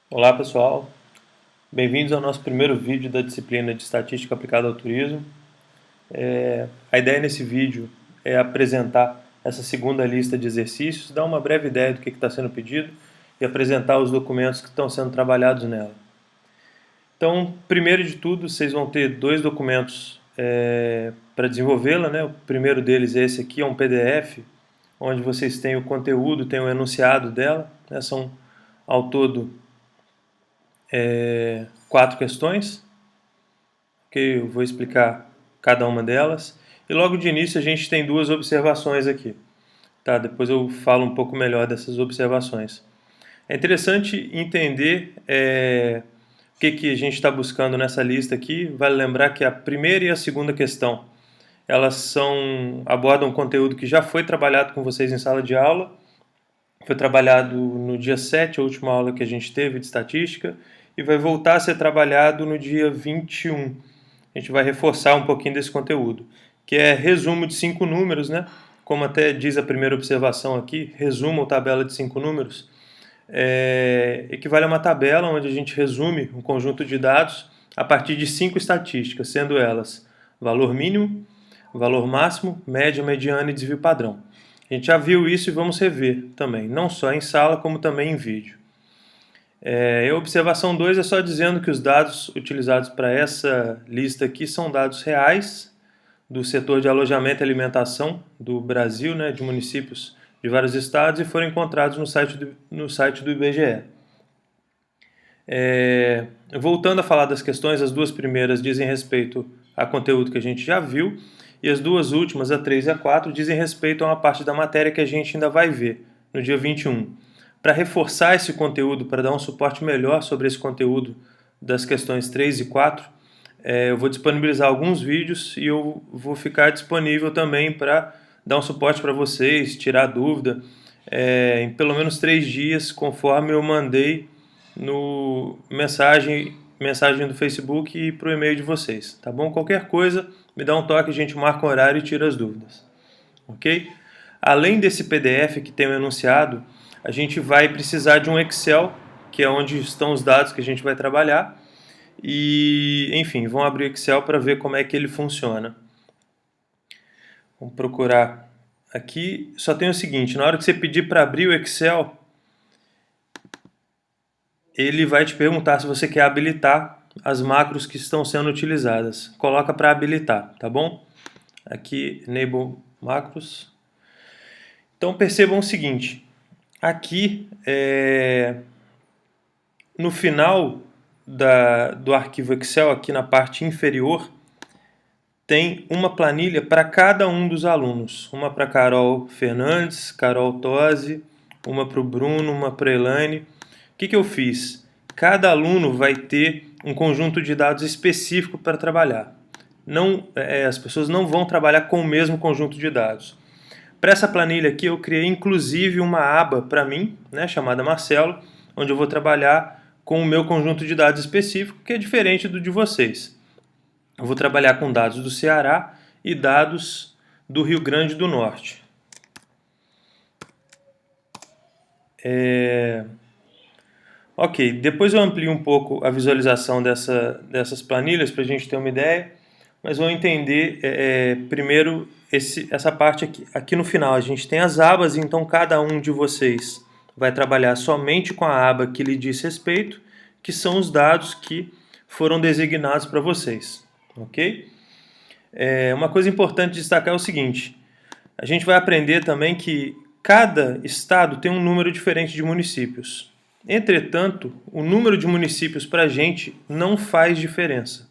Olá pessoal, bem-vindos ao nosso primeiro vídeo da disciplina de Estatística aplicada ao turismo. A ideia nesse vídeo é apresentar essa segunda lista de exercícios, dar uma breve ideia do que está sendo pedido e apresentar os documentos que estão sendo trabalhados nela. Então, primeiro de tudo, vocês vão ter dois documentos para desenvolvê-la, né? O primeiro deles é esse aqui, é um PDF, onde vocês têm o conteúdo, tem o enunciado dela, né? São ao todo 4 questões, que eu vou explicar cada uma delas. E logo de início a gente tem duas observações aqui. Tá? Depois eu falo um pouco melhor dessas observações. É interessante entender o que a gente está buscando nessa lista aqui. Vale lembrar que a primeira e a segunda questão elas abordam conteúdo que já foi trabalhado com vocês em sala de aula. Foi trabalhado no dia 7, a última aula que a gente teve de estatística, e vai voltar a ser trabalhado no dia 21. A gente vai reforçar um pouquinho desse conteúdo, que é resumo de 5 números, né? Como até diz a primeira observação aqui, resumo ou tabela de 5 números, equivale a uma tabela onde a gente resume um conjunto de dados a partir de 5 estatísticas, sendo elas valor mínimo, valor máximo, média, mediana e desvio padrão. A gente já viu isso e vamos rever também, não só em sala, como também em vídeo. A observação 2 é só dizendo que os dados utilizados para essa lista aqui são dados reais do setor de alojamento e alimentação do Brasil, né, de municípios de vários estados, e foram encontrados no site do IBGE. Voltando a falar das questões, as duas primeiras dizem respeito a conteúdo que a gente já viu, e as duas últimas, a 3 e a 4, dizem respeito a uma parte da matéria que a gente ainda vai ver no dia 21. Para reforçar esse conteúdo, para dar um suporte melhor sobre esse conteúdo das questões 3 e 4, eu vou disponibilizar alguns vídeos e eu vou ficar disponível também para dar um suporte para vocês, tirar dúvida, em pelo menos 3 dias, conforme eu mandei no mensagem do Facebook e para o e-mail de vocês, tá bom? Qualquer coisa, me dá um toque, a gente marca o horário e tira as dúvidas, ok? Além desse PDF que tem o enunciado, a gente vai precisar de um Excel, que é onde estão os dados que a gente vai trabalhar, e, enfim, vão abrir o Excel para ver como é que ele funciona. Vamos procurar aqui. Só tem o seguinte, na hora que você pedir para abrir o Excel, ele vai te perguntar se você quer habilitar as macros que estão sendo utilizadas. Coloca para habilitar, tá bom? Aqui, Enable Macros. Então percebam o seguinte, aqui no final do arquivo Excel, aqui na parte inferior, tem uma planilha para cada um dos alunos. Uma para Carol Fernandes, Carol Tosi, uma para o Bruno, uma para a Elaine. O que eu fiz? Cada aluno vai ter um conjunto de dados específico para trabalhar. As pessoas não vão trabalhar com o mesmo conjunto de dados. Para essa planilha aqui eu criei inclusive uma aba para mim, né, chamada Marcelo, onde eu vou trabalhar com o meu conjunto de dados específico, que é diferente do de vocês. Eu vou trabalhar com dados do Ceará e dados do Rio Grande do Norte. Ok, depois eu amplio um pouco a visualização dessas planilhas para a gente ter uma ideia, mas vamos entender primeiro essa parte aqui. Aqui no final a gente tem as abas, então cada um de vocês vai trabalhar somente com a aba que lhe diz respeito, que são os dados que foram designados para vocês. Ok? Uma coisa importante de destacar é o seguinte, a gente vai aprender também que cada estado tem um número diferente de municípios. Entretanto, o número de municípios para a gente não faz diferença.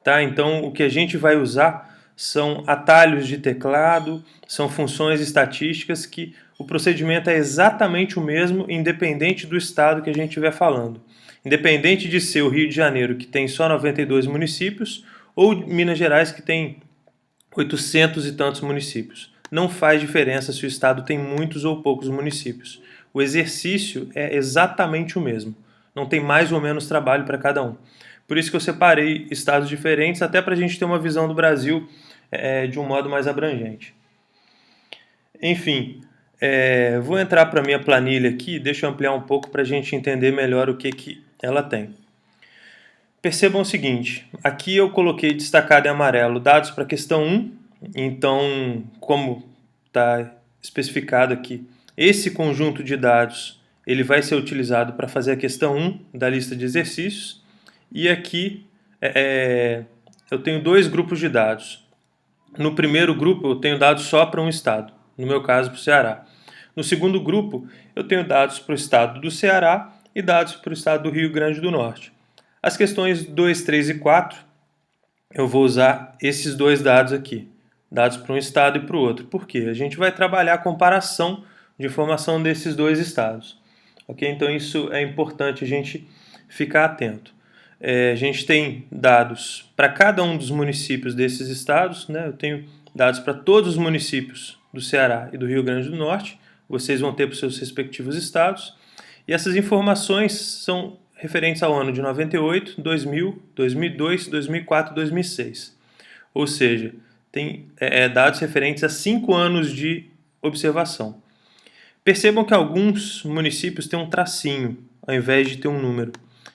Tá? Então, o que a gente vai usar são atalhos de teclado, são funções estatísticas que o procedimento é exatamente o mesmo, independente do estado que a gente estiver falando. Independente de ser o Rio de Janeiro, que tem só 92 municípios, ou Minas Gerais, que tem 800 e tantos municípios. Não faz diferença se o estado tem muitos ou poucos municípios. O exercício é exatamente o mesmo. Não tem mais ou menos trabalho para cada um. Por isso que eu separei estados diferentes, até para a gente ter uma visão do Brasil de um modo mais abrangente. Enfim, Vou entrar para a minha planilha aqui, deixa eu ampliar um pouco para a gente entender melhor o que ela tem. Percebam o seguinte, aqui eu coloquei destacado em amarelo dados para a questão 1, então, como está especificado aqui, esse conjunto de dados ele vai ser utilizado para fazer a questão 1 da lista de exercícios, e aqui eu tenho dois grupos de dados. No primeiro grupo eu tenho dados só para um estado, no meu caso para o Ceará. No segundo grupo eu tenho dados para o estado do Ceará e dados para o estado do Rio Grande do Norte. As questões 2, 3 e 4, eu vou usar esses dois dados aqui, dados para um estado e para o outro. Por quê? A gente vai trabalhar a comparação de informação desses dois estados. Ok? Então isso é importante a gente ficar atento. A gente tem dados para cada um dos municípios desses estados, né? Eu tenho dados para todos os municípios do Ceará e do Rio Grande do Norte, vocês vão ter para os seus respectivos estados, e essas informações são referentes ao ano de 98, 2000, 2002, 2004 e 2006. Ou seja, tem dados referentes a 5 anos de observação. Percebam que alguns municípios têm um tracinho, ao invés de ter um número.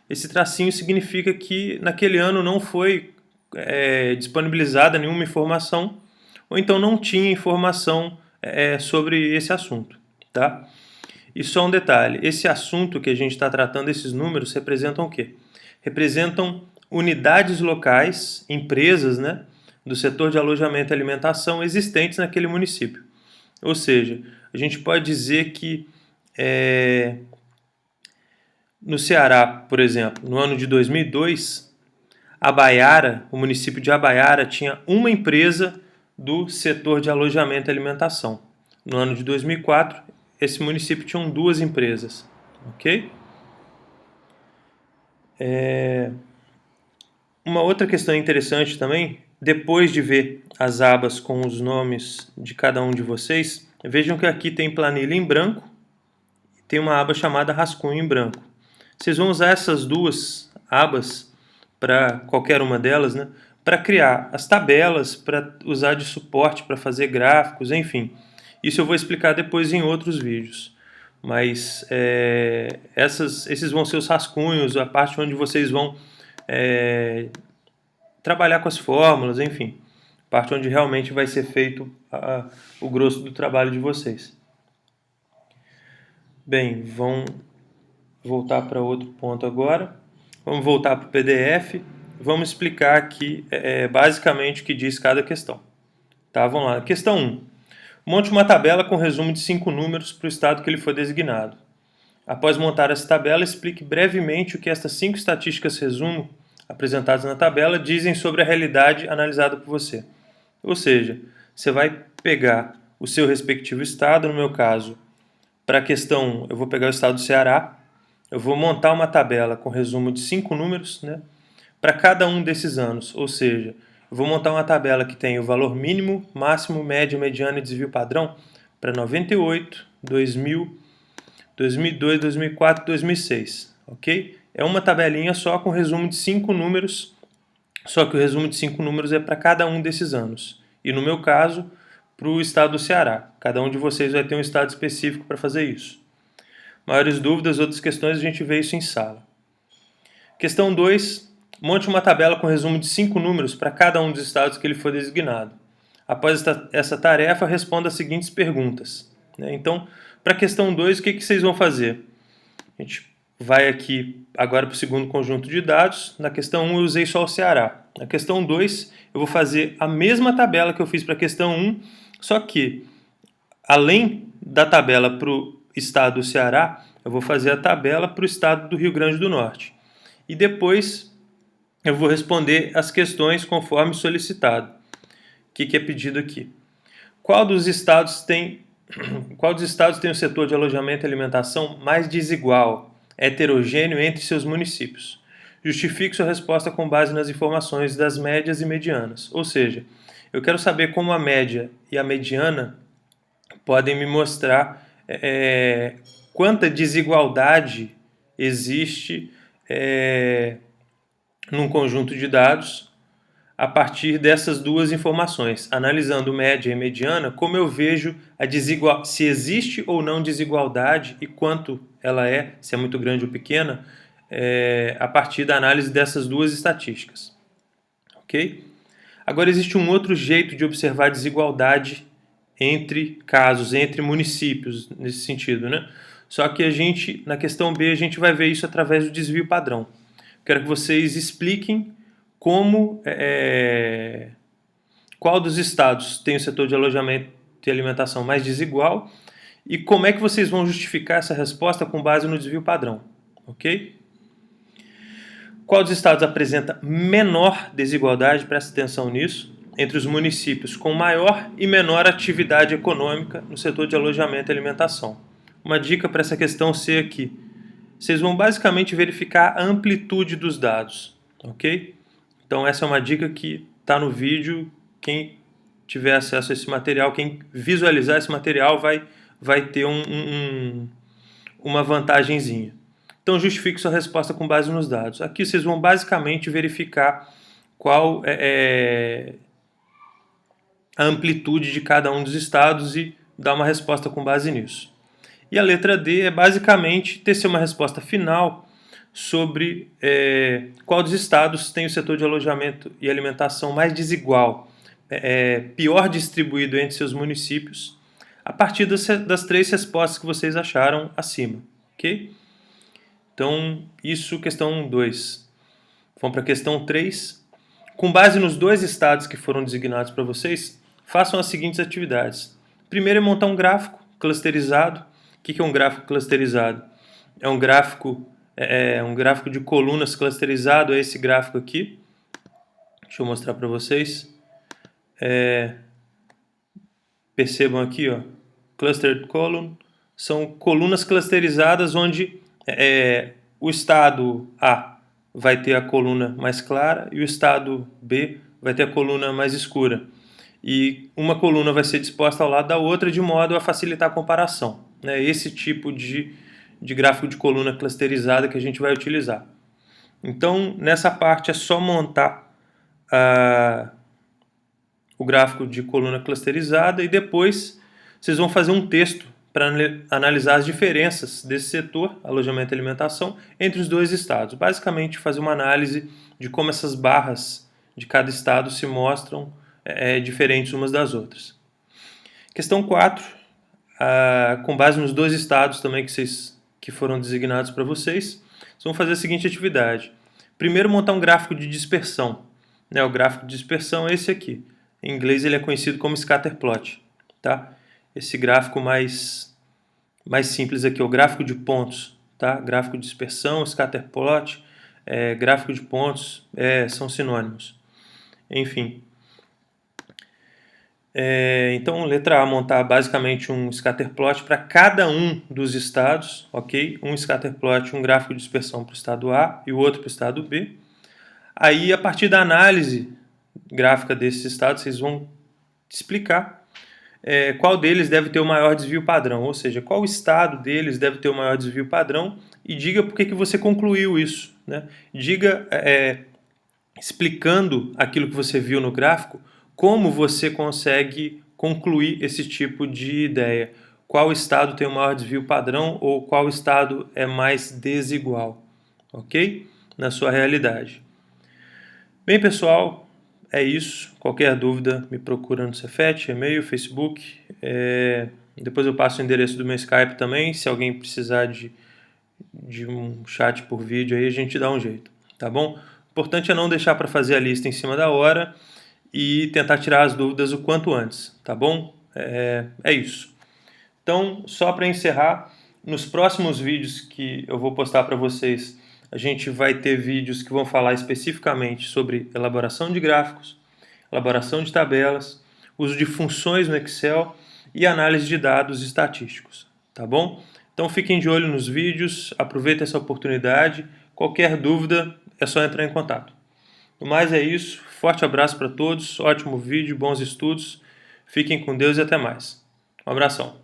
Esse tracinho significa que naquele ano não foi disponibilizada nenhuma informação, ou então não tinha informação sobre esse assunto. Tá? E só um detalhe, esse assunto que a gente está tratando, esses números, representam o quê? Representam unidades locais, empresas, né, do setor de alojamento e alimentação existentes naquele município. Ou seja, a gente pode dizer que no Ceará, por exemplo, no ano de 2002, Abaiara, o município de Abaiara, tinha uma empresa do setor de alojamento e alimentação. No ano de 2004, esse município tinha 2 empresas, ok? Uma outra questão interessante também, depois de ver as abas com os nomes de cada um de vocês, vejam que aqui tem planilha em branco e tem uma aba chamada rascunho em branco. Vocês vão usar essas duas abas, para qualquer uma delas, né, para criar as tabelas, para usar de suporte, para fazer gráficos, enfim. Isso eu vou explicar depois em outros vídeos. Mas esses vão ser os rascunhos, a parte onde vocês vão trabalhar com as fórmulas, enfim. A parte onde realmente vai ser feito o grosso do trabalho de vocês. Bem, vamos voltar para outro ponto agora. Vamos voltar para o PDF. Vamos explicar aqui basicamente o que diz cada questão. Tá, vamos lá. Questão 1. Monte uma tabela com resumo de 5 números para o estado que ele foi designado. Após montar essa tabela, explique brevemente o que estas 5 estatísticas resumo apresentadas na tabela dizem sobre a realidade analisada por você. Ou seja, você vai pegar o seu respectivo estado, no meu caso, para a questão 1, eu vou pegar o estado do Ceará, eu vou montar uma tabela com resumo de 5 números, né, para cada um desses anos, ou seja, eu vou montar uma tabela que tem o valor mínimo, máximo, médio, mediano e desvio padrão para 98, 2000, 2002, 2004 e 2006, ok? É uma tabelinha só com resumo de 5 números, só que o resumo de 5 números é para cada um desses anos. E no meu caso, para o estado do Ceará. Cada um de vocês vai ter um estado específico para fazer isso. Maiores dúvidas, outras questões, a gente vê isso em sala. Questão 2. Monte uma tabela com resumo de 5 números para cada um dos estados que ele for designado. Após essa tarefa, responda as seguintes perguntas. Então, para a questão 2, o que vocês vão fazer? A gente vai aqui agora para o segundo conjunto de dados. Na questão 1 eu usei só o Ceará. Na questão 2 eu vou fazer a mesma tabela que eu fiz para a questão 1, só que além da tabela para o estado do Ceará, eu vou fazer a tabela para o estado do Rio Grande do Norte. E depois eu vou responder as questões conforme solicitado. O que é pedido aqui? Qual dos estados tem o setor de alojamento e alimentação mais desigual, heterogêneo entre seus municípios? Justifique sua resposta com base nas informações das médias e medianas. Ou seja, eu quero saber como a média e a mediana podem me mostrar quanta desigualdade existe num conjunto de dados a partir dessas duas informações, analisando média e mediana, como eu vejo se existe ou não desigualdade e quanto ela é, se é muito grande ou pequena, a partir da análise dessas duas estatísticas. Ok? Agora existe um outro jeito de observar desigualdade entre casos, entre municípios, nesse sentido, né? Só que na questão B, a gente vai ver isso através do desvio padrão. Quero que vocês expliquem qual dos estados tem o setor de alojamento e alimentação mais desigual e como é que vocês vão justificar essa resposta com base no desvio padrão, ok? Qual dos estados apresenta menor desigualdade, presta atenção nisso, entre os municípios com maior e menor atividade econômica no setor de alojamento e alimentação? Uma dica para essa questão ser aqui. Vocês vão basicamente verificar a amplitude dos dados, ok? Então essa é uma dica que está no vídeo. Quem tiver acesso a esse material, quem visualizar esse material vai ter uma vantagenzinha. Então justifique sua resposta com base nos dados. Aqui vocês vão basicamente verificar qual é a amplitude de cada um dos estados e dar uma resposta com base nisso. E a letra D é basicamente tecer uma resposta final sobre qual dos estados tem o setor de alojamento e alimentação mais desigual, pior distribuído entre seus municípios, a partir das três respostas que vocês acharam acima. Ok? Então, isso questão 2. Vamos para a questão 3. Com base nos dois estados que foram designados para vocês, façam as seguintes atividades. Primeiro é montar um gráfico clusterizado. O que é um gráfico clusterizado? É um gráfico de colunas clusterizado, é esse gráfico aqui. Deixa eu mostrar para vocês. Percebam aqui, ó, clustered column, são colunas clusterizadas onde o estado A vai ter a coluna mais clara e o estado B vai ter a coluna mais escura. E uma coluna vai ser disposta ao lado da outra de modo a facilitar a comparação. É esse tipo de gráfico de coluna clusterizada que a gente vai utilizar. Então, nessa parte é só montar o gráfico de coluna clusterizada e depois vocês vão fazer um texto para analisar as diferenças desse setor, alojamento e alimentação, entre os dois estados. Basicamente, fazer uma análise de como essas barras de cada estado se mostram diferentes umas das outras. Questão 4, com base nos dois estados também que foram designados para vocês vão fazer a seguinte atividade. Primeiro, montar um gráfico de dispersão. O gráfico de dispersão é esse aqui. Em inglês ele é conhecido como scatter plot. Tá? Esse gráfico mais simples aqui é o gráfico de pontos. Tá? Gráfico de dispersão, scatter plot, gráfico de pontos são sinônimos. Enfim. Então, letra A, montar basicamente um scatter plot para cada um dos estados, ok? Um scatter plot, um gráfico de dispersão para o estado A e o outro para o estado B. Aí, a partir da análise gráfica desses estados, vocês vão explicar qual deles deve ter o maior desvio padrão, ou seja, qual estado deles deve ter o maior desvio padrão e diga por que você concluiu isso. Né? Diga, explicando aquilo que você viu no gráfico, como você consegue concluir esse tipo de ideia. Qual estado tem o maior desvio padrão ou qual estado é mais desigual, ok? Na sua realidade. Bem, pessoal, é isso. Qualquer dúvida, me procura no Cefet, e-mail, Facebook. Depois eu passo o endereço do meu Skype também. Se alguém precisar de um chat por vídeo, aí a gente dá um jeito, tá bom? O importante é não deixar para fazer a lista em cima da hora e tentar tirar as dúvidas o quanto antes, tá bom? É isso. Então, só para encerrar, nos próximos vídeos que eu vou postar para vocês, a gente vai ter vídeos que vão falar especificamente sobre elaboração de gráficos, elaboração de tabelas, uso de funções no Excel e análise de dados estatísticos, tá bom? Então fiquem de olho nos vídeos, aproveitem essa oportunidade. Qualquer dúvida é só entrar em contato. No mais é isso, forte abraço para todos, ótimo vídeo, bons estudos, fiquem com Deus e até mais. Um abração.